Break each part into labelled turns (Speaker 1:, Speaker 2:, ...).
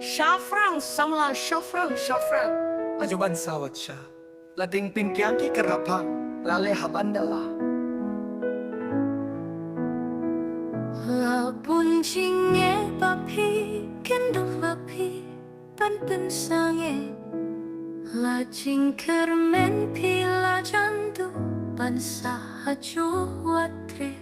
Speaker 1: Syafran sama Syafran Ajuban sawat siya Lading pingkian ki kerapa Lale habandala
Speaker 2: La buncinge papi Kenduk papi Pan pensange La jingkermen pila jandu Pan sahajo watre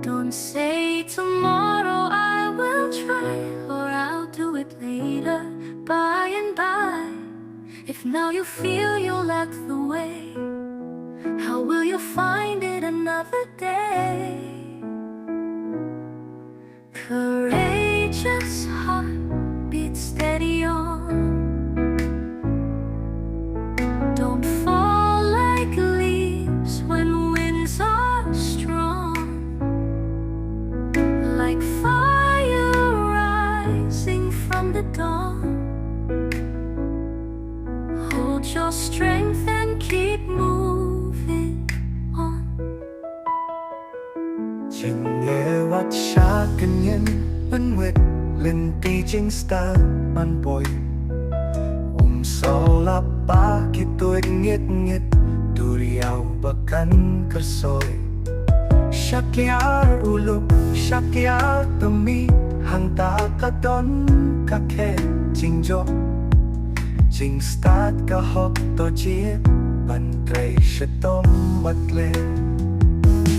Speaker 2: Don't say tomorrow I will try Or I'll do it later by and by If now you feel you lack the way How will you find it another day? Courageous heart, beat steady on Don't fall like leaves when winds are strong Like fire rising from the dawn Hold your strength and keep moving on
Speaker 3: Chừng nghe vắt xa kinh nhân ân nguyệt lên ti chính sta ban bồi sau la ba ki tôi nghiệt nghiệt duriau bakan kersoy Shakyar uluk shakyar temi hanta kadon kakhe jingjo jing start ka hok to chia ban tray shetom matle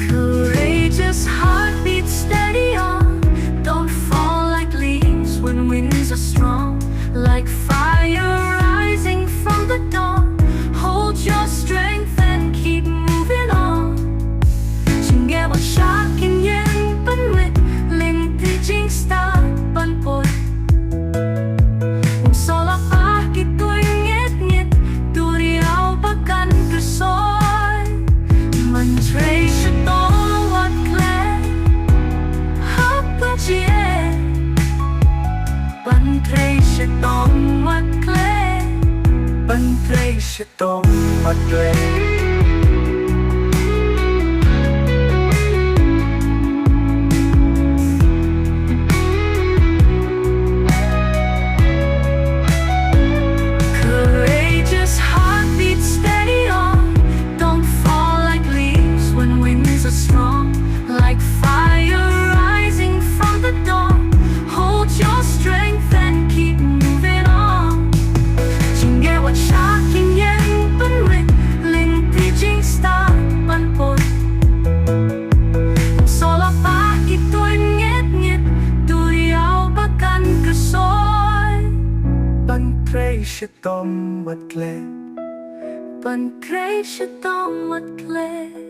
Speaker 2: Courageous heart, beat steady on Don't fall like leaves when winds are strong Like fire rising from the dawn Hold your strength and keep moving on Chừng nghe bọn xa kinh nhiên bấn nguyệt Linh thì chính start bắn bồi Sau là ba kỳ tôi nghiệt nghiệt Turi au bakan kersoy Mình tray sẽ to what clear Hấp chia Bắn tray sẽ to what clear
Speaker 3: ban tray shetom matle
Speaker 2: Courageous heart, beat steady on Don't fall like leaves when winds are strong Like fire rising from the dawn Hold your strength and keep moving on Chừng nghe what xa kinh nhiên bấn nguyệt Linh thì chính start bắn bồi Sau là ba kỳ tôi nghiệt nghiệt Turi au bakan kersoy
Speaker 3: ban tray shetom matle
Speaker 2: Ban tray sẽ to mất lệ